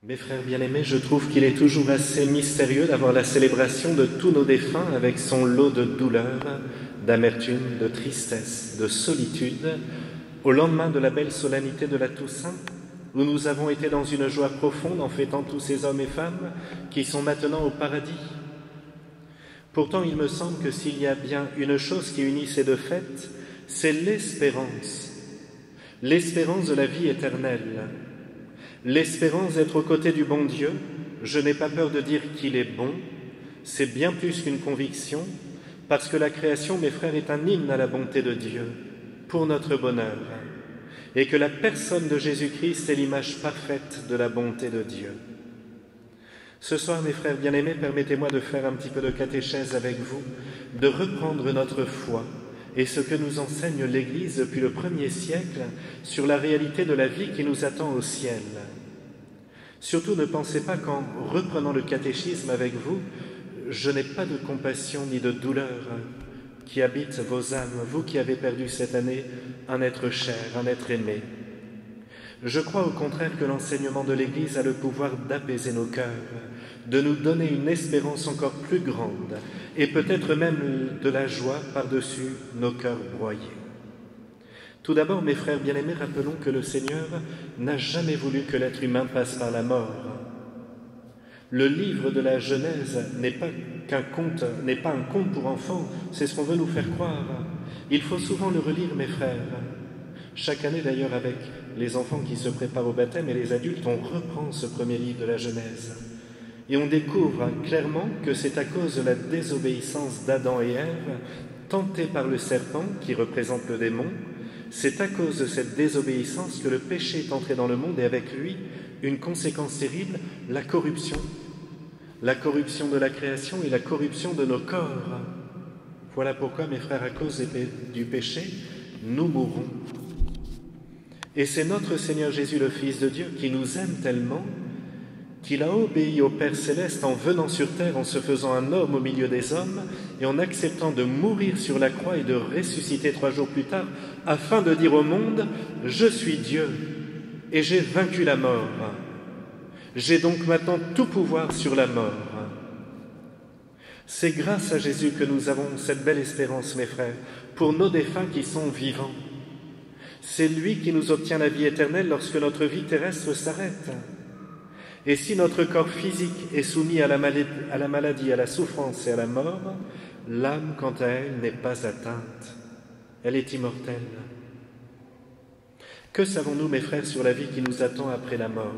Mes frères bien-aimés, je trouve qu'il est toujours assez mystérieux d'avoir la célébration de tous nos défunts avec son lot de douleur, d'amertume, de tristesse, de solitude, au lendemain de la belle solennité de la Toussaint, où nous avons été dans une joie profonde en fêtant tous ces hommes et femmes qui sont maintenant au paradis. Pourtant, il me semble que s'il y a bien une chose qui unit ces deux fêtes, c'est l'espérance de la vie éternelle. L'espérance d'être aux côtés du bon Dieu, je n'ai pas peur de dire qu'il est bon, c'est bien plus qu'une conviction, parce que la création, mes frères, est un hymne à la bonté de Dieu, pour notre bonheur, et que la personne de Jésus-Christ est l'image parfaite de la bonté de Dieu. Ce soir, mes frères bien-aimés, permettez-moi de faire un petit peu de catéchèse avec vous, de reprendre notre foi, et ce que nous enseigne l'Église depuis le 1er siècle sur la réalité de la vie qui nous attend au ciel. Surtout, ne pensez pas qu'en reprenant le catéchisme avec vous, je n'ai pas de compassion ni de douleur qui habite vos âmes, vous qui avez perdu cette année un être cher, un être aimé. Je crois au contraire que l'enseignement de l'Église a le pouvoir d'apaiser nos cœurs, de nous donner une espérance encore plus grande, et peut-être même de la joie par-dessus nos cœurs broyés. Tout d'abord, mes frères bien-aimés, rappelons que le Seigneur n'a jamais voulu que l'être humain passe par la mort. Le livre de la Genèse n'est pas un conte pour enfants, c'est ce qu'on veut nous faire croire. Il faut souvent le relire, mes frères. Chaque année, d'ailleurs, avec les enfants qui se préparent au baptême et les adultes, on reprend ce premier livre de la Genèse. Et on découvre clairement que c'est à cause de la désobéissance d'Adam et Ève, tentés par le serpent, qui représente le démon, c'est à cause de cette désobéissance que le péché est entré dans le monde et avec lui, une conséquence terrible, la corruption. La corruption de la création et la corruption de nos corps. Voilà pourquoi, mes frères, à cause du péché, nous mourrons. Et c'est notre Seigneur Jésus, le Fils de Dieu, qui nous aime tellement qu'il a obéi au Père Céleste en venant sur terre, en se faisant un homme au milieu des hommes et en acceptant de mourir sur la croix et de ressusciter 3 jours plus tard, afin de dire au monde « Je suis Dieu et j'ai vaincu la mort. J'ai donc maintenant tout pouvoir sur la mort. » C'est grâce à Jésus que nous avons cette belle espérance, mes frères, pour nos défunts qui sont vivants. C'est lui qui nous obtient la vie éternelle lorsque notre vie terrestre s'arrête. Et si notre corps physique est soumis à la maladie, à la souffrance et à la mort, l'âme, quant à elle, n'est pas atteinte. Elle est immortelle. Que savons-nous, mes frères, sur la vie qui nous attend après la mort?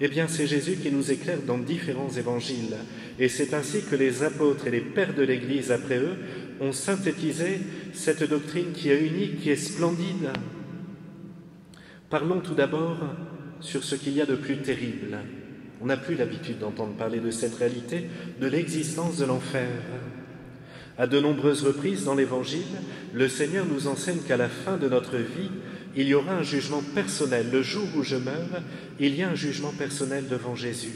Eh bien, c'est Jésus qui nous éclaire dans différents évangiles. Et c'est ainsi que les apôtres et les pères de l'Église, après eux, ont synthétisé cette doctrine qui est unique, qui est splendide. Parlons tout d'abord sur ce qu'il y a de plus terrible. On n'a plus l'habitude d'entendre parler de cette réalité, de l'existence de l'enfer. À de nombreuses reprises dans l'Évangile, le Seigneur nous enseigne qu'à la fin de notre vie, il y aura un jugement personnel. Le jour où je meurs, il y a un jugement personnel devant Jésus.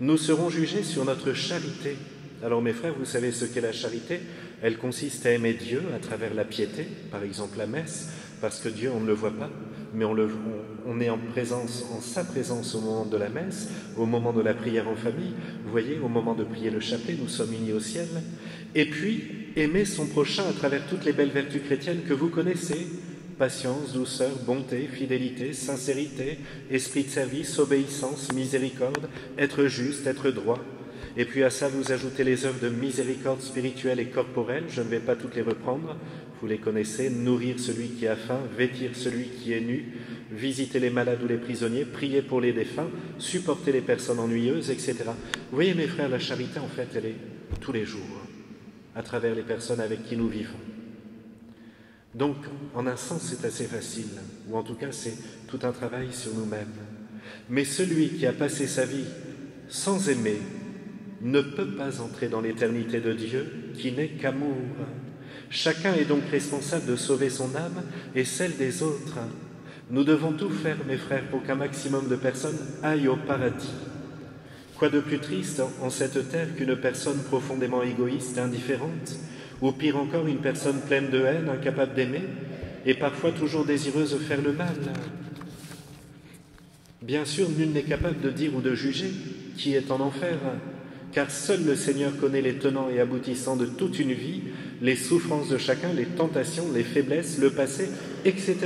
Nous serons jugés sur notre charité. Alors mes frères, vous savez ce qu'est la charité? Elle consiste à aimer Dieu à travers la piété, par exemple la messe, parce que Dieu, on ne le voit pas, mais on est en sa présence au moment de la messe, au moment de la prière en famille. Vous voyez, au moment de prier le chapelet, nous sommes unis au ciel. Et puis, aimer son prochain à travers toutes les belles vertus chrétiennes que vous connaissez. Patience, douceur, bonté, fidélité, sincérité, esprit de service, obéissance, miséricorde, être juste, être droit. Et puis à ça, vous ajoutez les œuvres de miséricorde spirituelle et corporelle. Je ne vais pas toutes les reprendre, vous les connaissez. Nourrir celui qui a faim, vêtir celui qui est nu, visiter les malades ou les prisonniers, prier pour les défunts, supporter les personnes ennuyeuses, etc. Vous voyez, mes frères, la charité, en fait, elle est tous les jours, à travers les personnes avec qui nous vivons. Donc, en un sens, c'est assez facile, ou en tout cas, c'est tout un travail sur nous-mêmes. Mais celui qui a passé sa vie sans aimer ne peut pas entrer dans l'éternité de Dieu, qui n'est qu'amour. Chacun est donc responsable de sauver son âme et celle des autres. Nous devons tout faire, mes frères, pour qu'un maximum de personnes aillent au paradis. Quoi de plus triste en cette terre qu'une personne profondément égoïste, indifférente, ou pire encore, une personne pleine de haine, incapable d'aimer, et parfois toujours désireuse de faire le mal. Bien sûr, nul n'est capable de dire ou de juger qui est en enfer, car seul le Seigneur connaît les tenants et aboutissants de toute une vie, les souffrances de chacun, les tentations, les faiblesses, le passé, etc.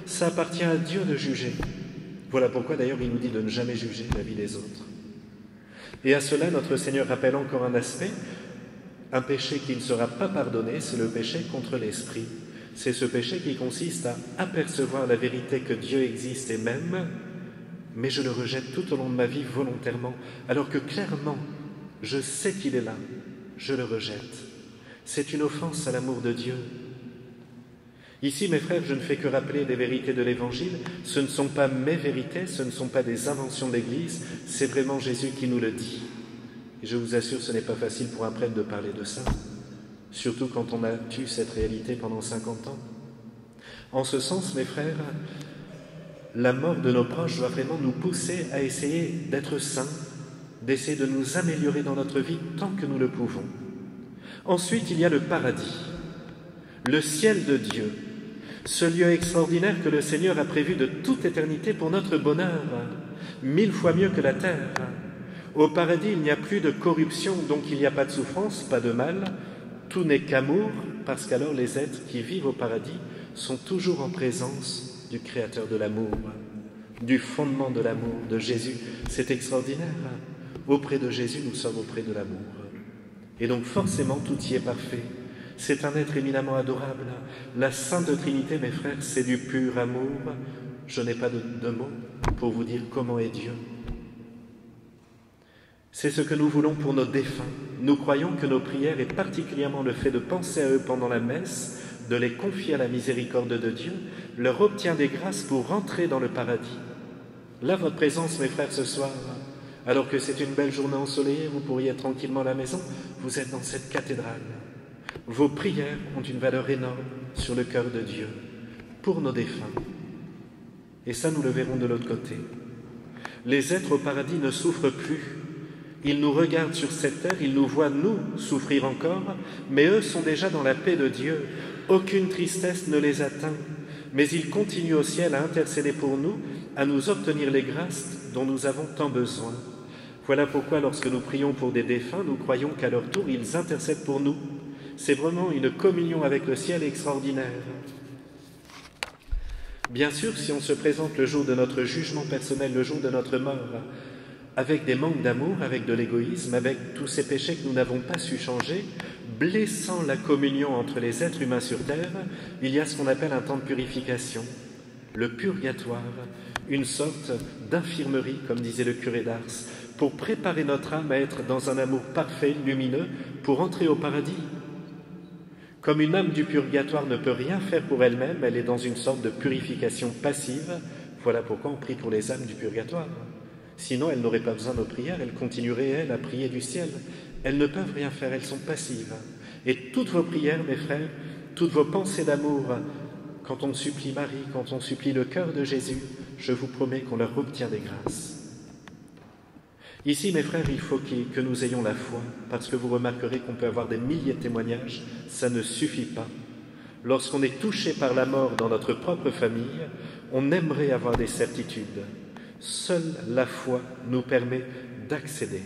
Ça appartient à Dieu de juger. Voilà pourquoi d'ailleurs il nous dit de ne jamais juger la vie des autres. Et à cela, notre Seigneur rappelle encore un aspect, un péché qui ne sera pas pardonné, c'est le péché contre l'esprit. C'est ce péché qui consiste à apercevoir la vérité que Dieu existe et m'aime, mais je le rejette tout au long de ma vie volontairement, alors que clairement, je sais qu'il est là, je le rejette. C'est une offense à l'amour de Dieu. Ici, mes frères, je ne fais que rappeler des vérités de l'Évangile. Ce ne sont pas mes vérités, ce ne sont pas des inventions de l'Église, c'est vraiment Jésus qui nous le dit. Et je vous assure, ce n'est pas facile pour un prêtre de parler de ça, surtout quand on a eu cette réalité pendant 50 ans. En ce sens, mes frères, la mort de nos proches doit vraiment nous pousser à essayer d'être saints, d'essayer de nous améliorer dans notre vie tant que nous le pouvons. Ensuite, il y a le paradis, le ciel de Dieu, ce lieu extraordinaire que le Seigneur a prévu de toute éternité pour notre bonheur, 1000 fois mieux que la terre. Au paradis, il n'y a plus de corruption, donc il n'y a pas de souffrance, pas de mal, tout n'est qu'amour, parce qu'alors les êtres qui vivent au paradis sont toujours en présence du Créateur de l'amour, du fondement de l'amour, de Jésus. C'est extraordinaire. Auprès de Jésus, nous sommes auprès de l'amour. Et donc forcément, tout y est parfait. C'est un être éminemment adorable. La Sainte Trinité, mes frères, c'est du pur amour. Je n'ai pas de mots pour vous dire comment est Dieu. C'est ce que nous voulons pour nos défunts. Nous croyons que nos prières, et particulièrement le fait de penser à eux pendant la messe, de les confier à la miséricorde de Dieu, leur obtient des grâces pour rentrer dans le paradis. Là, votre présence, mes frères, ce soir, alors que c'est une belle journée ensoleillée, vous pourriez être tranquillement à la maison, vous êtes dans cette cathédrale. Vos prières ont une valeur énorme sur le cœur de Dieu, pour nos défunts. Et ça, nous le verrons de l'autre côté. Les êtres au paradis ne souffrent plus. Ils nous regardent sur cette terre, ils nous voient, nous, souffrir encore, mais eux sont déjà dans la paix de Dieu. Aucune tristesse ne les atteint, mais ils continuent au ciel à intercéder pour nous, à nous obtenir les grâces dont nous avons tant besoin. Voilà pourquoi, lorsque nous prions pour des défunts, nous croyons qu'à leur tour, ils intercèdent pour nous. C'est vraiment une communion avec le ciel extraordinaire. Bien sûr, si on se présente le jour de notre jugement personnel, le jour de notre mort, avec des manques d'amour, avec de l'égoïsme, avec tous ces péchés que nous n'avons pas su changer, blessant la communion entre les êtres humains sur terre, il y a ce qu'on appelle un temps de purification, le purgatoire, une sorte d'infirmerie, comme disait le curé d'Ars, pour préparer notre âme à être dans un amour parfait, lumineux, pour entrer au paradis. Comme une âme du purgatoire ne peut rien faire pour elle-même, elle est dans une sorte de purification passive. Voilà pourquoi on prie pour les âmes du purgatoire. Sinon, elles n'auraient pas besoin de nos prières, elles continueraient, elles, à prier du ciel. Elles ne peuvent rien faire, elles sont passives. Et toutes vos prières, mes frères, toutes vos pensées d'amour, quand on supplie Marie, quand on supplie le cœur de Jésus, je vous promets qu'on leur obtient des grâces. Ici, mes frères, il faut que nous ayons la foi, parce que vous remarquerez qu'on peut avoir des milliers de témoignages, ça ne suffit pas. Lorsqu'on est touché par la mort dans notre propre famille, on aimerait avoir des certitudes. Seule la foi nous permet d'accéder.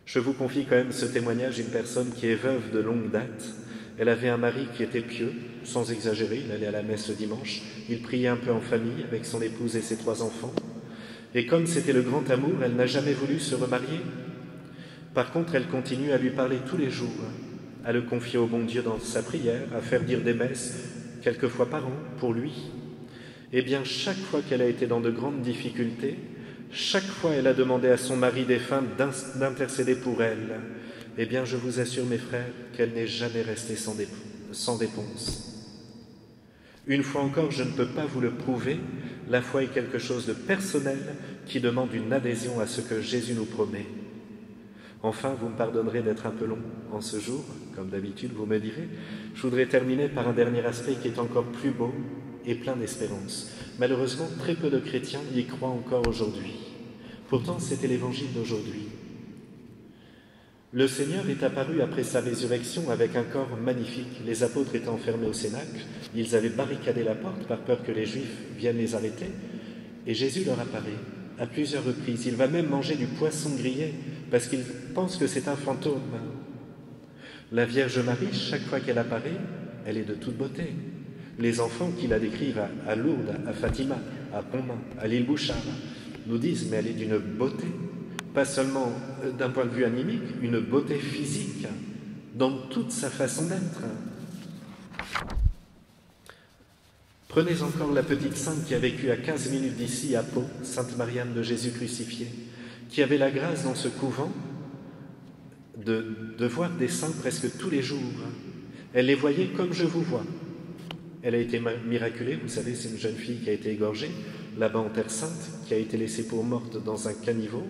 Je vous confie quand même ce témoignage d'une personne qui est veuve de longue date. Elle avait un mari qui était pieux, sans exagérer, il allait à la messe le dimanche, il priait un peu en famille avec son épouse et ses 3 enfants. Et comme c'était le grand amour, elle n'a jamais voulu se remarier. Par contre, elle continue à lui parler tous les jours, à le confier au bon Dieu dans sa prière, à faire dire des messes quelques fois par an pour lui. Eh bien, chaque fois qu'elle a été dans de grandes difficultés, chaque fois elle a demandé à son mari défunt d'intercéder pour elle. Eh bien, je vous assure, mes frères, qu'elle n'est jamais restée sans réponse. Une fois encore, je ne peux pas vous le prouver, la foi est quelque chose de personnel qui demande une adhésion à ce que Jésus nous promet. Enfin, vous me pardonnerez d'être un peu long en ce jour, comme d'habitude, vous me direz. Je voudrais terminer par un dernier aspect qui est encore plus beau et plein d'espérance. Malheureusement, très peu de chrétiens y croient encore aujourd'hui. Pourtant, c'était l'évangile d'aujourd'hui. Le Seigneur est apparu après sa résurrection avec un corps magnifique. Les apôtres étaient enfermés au cénacle. Ils avaient barricadé la porte par peur que les Juifs viennent les arrêter. Et Jésus leur apparaît à plusieurs reprises. Il va même manger du poisson grillé parce qu'il pense que c'est un fantôme. La Vierge Marie, chaque fois qu'elle apparaît, elle est de toute beauté. Les enfants qui la décrivent à Lourdes, à Fatima, à Pontmain, à l'île Bouchard, nous disent mais elle est d'une beauté, pas seulement d'un point de vue animique, une beauté physique, dans toute sa façon d'être. Prenez encore la petite sainte qui a vécu à 15 minutes d'ici, à Pau, Sainte Marianne de Jésus crucifié, qui avait la grâce dans ce couvent de voir des saints presque tous les jours. Elle les voyait comme je vous vois. Elle a été miraculée, vous savez, c'est une jeune fille qui a été égorgée, là-bas en Terre Sainte, qui a été laissée pour morte dans un caniveau,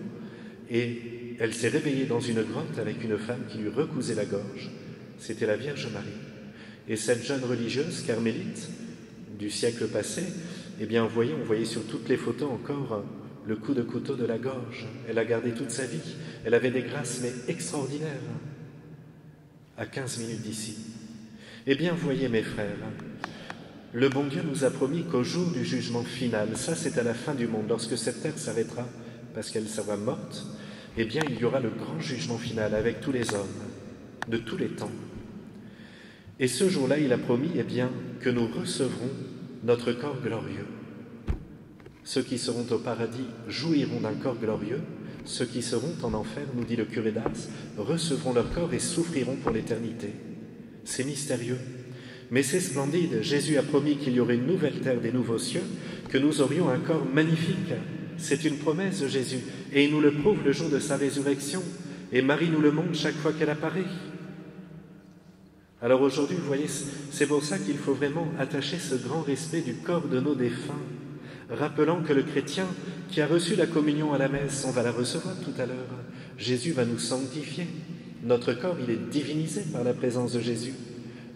et elle s'est réveillée dans une grotte avec une femme qui lui recousait la gorge. C'était la Vierge Marie. Et cette jeune religieuse carmélite du siècle passé, eh bien, on voyait sur toutes les photos encore le coup de couteau de la gorge. Elle a gardé toute sa vie. Elle avait des grâces, mais extraordinaires, à 15 minutes d'ici. Eh bien, voyez, mes frères, le bon Dieu nous a promis qu'au jour du jugement final, ça c'est à la fin du monde, lorsque cette terre s'arrêtera, parce qu'elle sera morte, eh bien, il y aura le grand jugement final avec tous les hommes, de tous les temps. Et ce jour-là, il a promis, eh bien, que nous recevrons notre corps glorieux. Ceux qui seront au paradis jouiront d'un corps glorieux. Ceux qui seront en enfer, nous dit le curé d'Ars, recevront leur corps et souffriront pour l'éternité. C'est mystérieux, mais c'est splendide. Jésus a promis qu'il y aurait une nouvelle terre, des nouveaux cieux, que nous aurions un corps magnifique. C'est une promesse de Jésus, et il nous le prouve le jour de sa résurrection. Et Marie nous le montre chaque fois qu'elle apparaît. Alors aujourd'hui, vous voyez, c'est pour ça qu'il faut vraiment attacher ce grand respect du corps de nos défunts, rappelant que le chrétien qui a reçu la communion à la messe, on va la recevoir tout à l'heure, Jésus va nous sanctifier. Notre corps, il est divinisé par la présence de Jésus.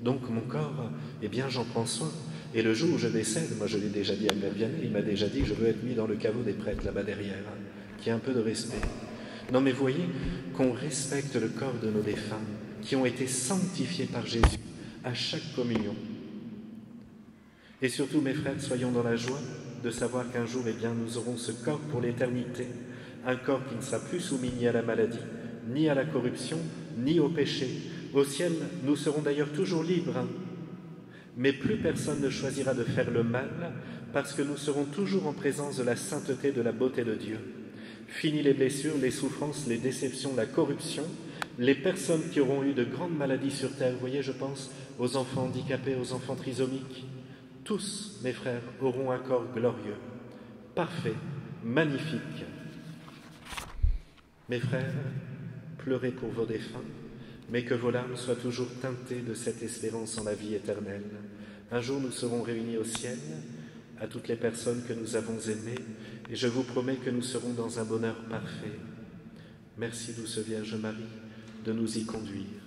Donc mon corps, eh bien j'en prends soin. Et le jour où je décède, moi je l'ai déjà dit à Père Vianney, il m'a déjà dit que je veux être mis dans le caveau des prêtres là-bas derrière, qu'il y ait un peu de respect. Non mais voyez qu'on respecte le corps de nos défunts, qui ont été sanctifiés par Jésus à chaque communion. Et surtout, mes frères, soyons dans la joie de savoir qu'un jour, eh bien, nous aurons ce corps pour l'éternité, un corps qui ne sera plus soumis ni à la maladie, ni à la corruption, ni au péché. Au ciel, nous serons d'ailleurs toujours libres, mais plus personne ne choisira de faire le mal, parce que nous serons toujours en présence de la sainteté, de la beauté de Dieu. Fini les blessures, les souffrances, les déceptions, la corruption. Les personnes qui auront eu de grandes maladies sur terre, vous voyez, je pense aux enfants handicapés, aux enfants trisomiques, tous, mes frères, auront un corps glorieux, parfait, magnifique. Mes frères, pleurez pour vos défunts, mais que vos larmes soient toujours teintées de cette espérance en la vie éternelle. Un jour, nous serons réunis au ciel, à toutes les personnes que nous avons aimées, et je vous promets que nous serons dans un bonheur parfait. Merci, douce Vierge Marie, de nous y conduire.